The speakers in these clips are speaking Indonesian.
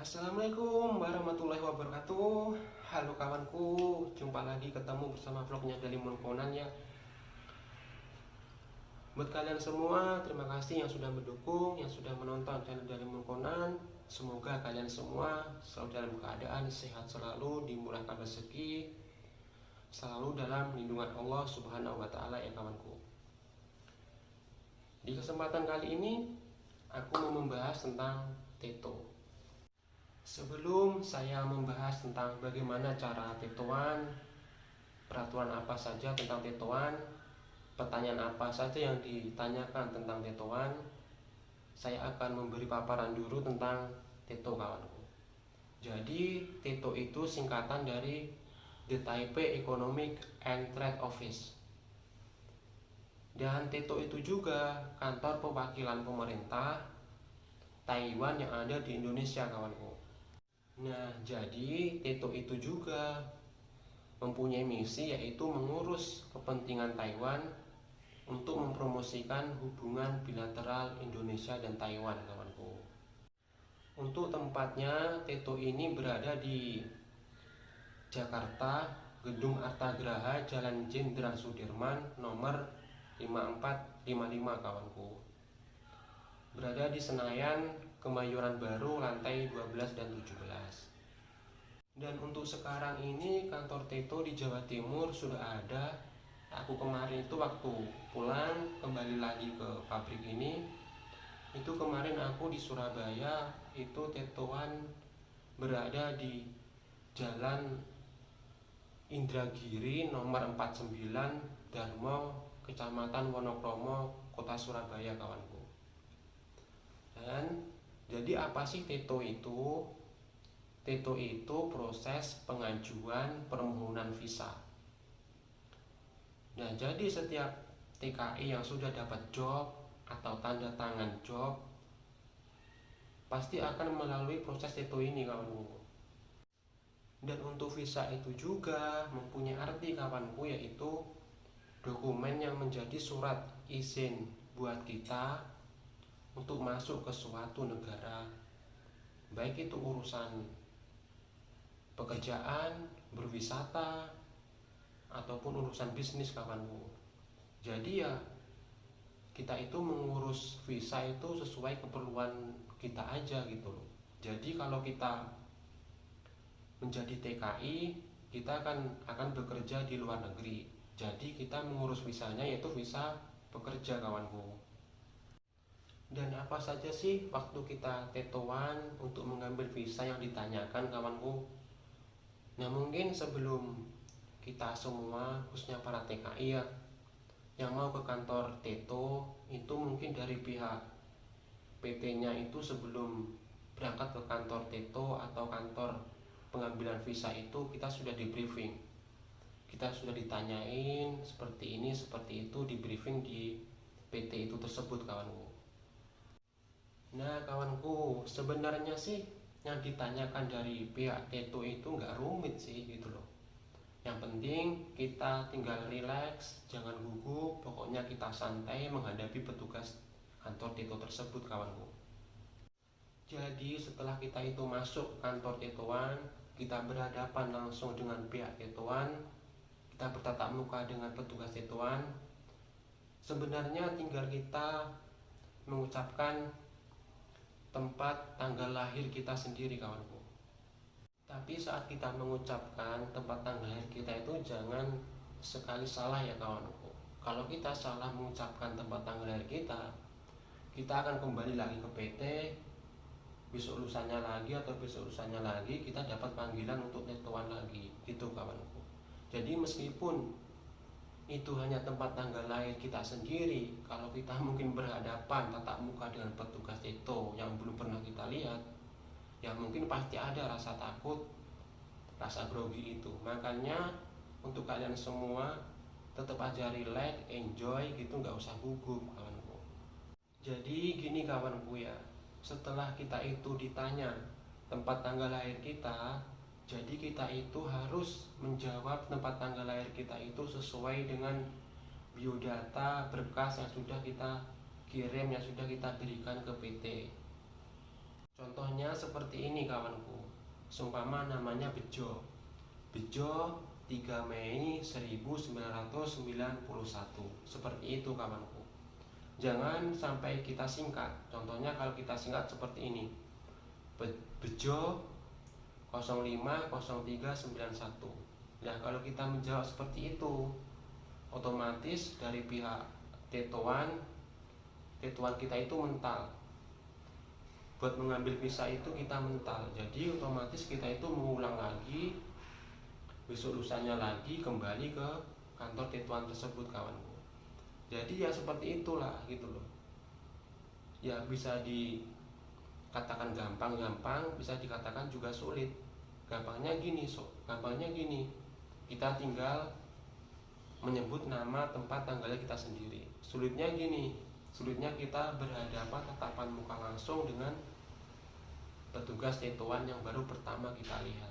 Assalamualaikum warahmatullahi wabarakatuh. Halo kawanku, jumpa lagi ketemu bersama vlognya Dalimun Conan ya. Buat kalian semua, terima kasih yang sudah mendukung, yang sudah menonton channel Dalimun Conan. Semoga kalian semua selalu dalam keadaan sehat selalu, dimurahkan rezeki, selalu dalam lindungan Allah Subhanahu wa taala ya kawanku. Di kesempatan kali ini aku mau membahas tentang tato. Sebelum saya membahas tentang bagaimana cara tatoan, peraturan apa saja tentang tatoan, pertanyaan apa saja yang ditanyakan tentang tatoan, saya akan memberi paparan dulu tentang tato kawanku. Jadi tato itu singkatan dari The Taipei Economic and Trade Office. Dan tato itu juga kantor perwakilan pemerintah Taiwan yang ada di Indonesia kawanku. Nah, jadi tato itu juga mempunyai misi yaitu mengurus kepentingan Taiwan untuk mempromosikan hubungan bilateral Indonesia dan Taiwan kawanku. Untuk tempatnya, tato ini berada di Jakarta, Gedung Artagraha, Jalan Jenderal Sudirman, nomor 5455 kawanku. Berada di Senayan, Kemayoran Baru, lantai 12 dan 17. Dan untuk sekarang ini kantor tato di Jawa Timur sudah ada. Aku kemarin itu waktu pulang kembali lagi ke pabrik ini, itu kemarin aku di Surabaya, itu tatoan berada di Jalan Indragiri nomor 49 Darmo, Kecamatan Wonokromo, Kota Surabaya kawanku. Dan jadi apa sih tato itu? Tato itu proses pengajuan permohonan visa. Nah, jadi setiap TKI yang sudah dapat job atau tanda tangan job pasti akan melalui proses tato ini kawanku. Dan untuk visa itu juga mempunyai arti kawanku, yaitu dokumen yang menjadi surat izin buat kita untuk masuk ke suatu negara, baik itu urusan pekerjaan, berwisata, ataupun urusan bisnis kawanku. Jadi ya kita itu mengurus visa itu sesuai keperluan kita aja gitu loh. Jadi kalau kita menjadi TKI, kita akan bekerja di luar negeri. Jadi kita mengurus visanya yaitu visa pekerja kawanku. Dan apa saja sih waktu kita tatoan untuk mengambil visa yang ditanyakan kawanku? Nah, mungkin sebelum kita semua, khususnya para TKI ya, yang mau ke kantor tato, itu mungkin dari pihak PT-nya itu sebelum berangkat ke kantor tato atau kantor pengambilan visa itu kita sudah di briefing. Kita sudah ditanyain seperti ini, seperti itu, di briefing di PT itu tersebut kawanku. Nah kawanku, sebenarnya sih yang ditanyakan dari pihak tato itu nggak rumit sih gitu loh. Yang penting kita tinggal relax, jangan gugup, pokoknya kita santai menghadapi petugas kantor tato tersebut kawanku. Jadi setelah kita itu masuk kantor tatoan, kita berhadapan langsung dengan pihak tatoan, kita bertatap muka dengan petugas tatoan. Sebenarnya tinggal kita mengucapkan tempat tanggal lahir kita sendiri kawanku. Tapi saat kita mengucapkan tempat tanggal lahir kita itu jangan sekali salah ya kawanku. Kalau kita salah mengucapkan tempat tanggal lahir kita akan kembali lagi ke PT. Besok lusanya lagi atau besok lusanya lagi kita dapat panggilan untuk tatoan lagi gitu kawanku. Jadi meskipun itu hanya tempat tanggal lahir kita sendiri, kalau kita mungkin berhadapan tatap muka dengan petugas tato yang belum pernah kita lihat, ya mungkin pasti ada rasa takut, rasa grogi itu. Makanya untuk kalian semua tetap aja relax, enjoy gitu, nggak usah gugup kawanku. Jadi gini kawanku ya, setelah kita itu ditanya tempat tanggal lahir kita, jadi kita itu harus menjawab tempat tanggal lahir kita itu sesuai dengan biodata berkas yang sudah kita kirim, yang sudah kita berikan ke PT. Contohnya seperti ini kawanku. Seumpama namanya Bejo. Bejo 3 Mei 1991. Seperti itu kawanku. Jangan sampai kita singkat. Contohnya kalau kita singkat seperti ini. Bejo 050391. Nah, kalau kita menjawab seperti itu, otomatis dari pihak Tetuan kita itu mental. Buat mengambil visa itu kita mental. Jadi otomatis kita itu mengulang lagi, besok lusanya lagi kembali ke kantor Tetuan tersebut kawanku. Jadi ya seperti itulah gitu loh. Ya bisa dikatakan gampang, bisa dikatakan juga sulit. Gampangnya gini, kita tinggal menyebut nama, tempat, tanggalnya kita sendiri. Sulitnya kita berhadapan tatapan muka langsung dengan petugas Tetuan yang baru pertama kita lihat.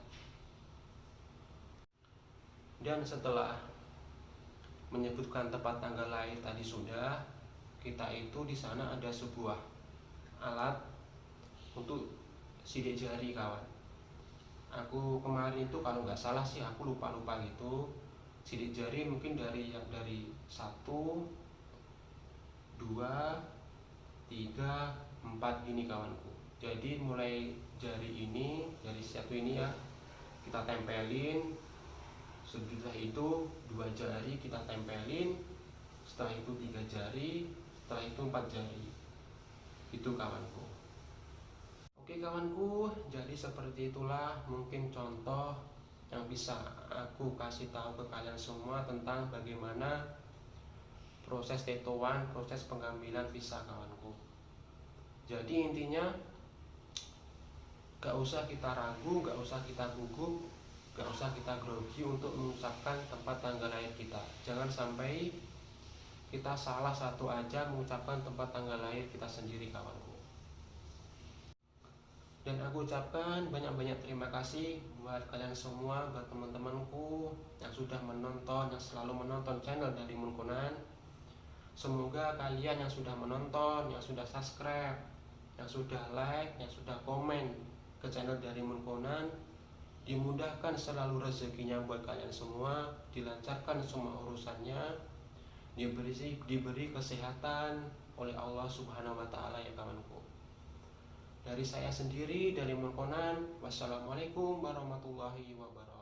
Dan setelah menyebutkan tempat tanggal lahir tadi sudah, kita itu di sana ada sebuah alat untuk sidik jari kawan. Aku kemarin itu kalau nggak salah sih, aku lupa gitu, sidik jari mungkin dari 1, 2, 3, 4 gini kawanku. Jadi mulai jari satu ini ya kita tempelin. Setelah itu 2 jari kita tempelin, setelah itu 3 jari, setelah itu 4 jari. Itu kawanku. Oke kawanku, jadi seperti itulah mungkin contoh yang bisa aku kasih tahu ke kalian semua tentang bagaimana proses Tetuan, proses pengambilan visa kawanku. Jadi intinya gak usah kita ragu, gak usah kita gugup, gak usah kita grogi untuk mengucapkan tempat tanggal lahir kita. Jangan sampai kita salah satu aja mengucapkan tempat tanggal lahir kita sendiri kawanku. Dan aku ucapkan banyak-banyak terima kasih buat kalian semua, buat teman-temanku yang sudah menonton, yang selalu menonton channel dari Munkonan. Semoga kalian yang sudah menonton, yang sudah subscribe, yang sudah like, yang sudah komen ke channel dari Munkonan, dimudahkan selalu rezekinya buat kalian semua, dilancarkan semua urusannya, diberi kesehatan oleh Allah Subhanahu wa Ta'ala ya kawanku. Dari saya sendiri, dari Munkonan, wassalamualaikum warahmatullahi wabarakatuh.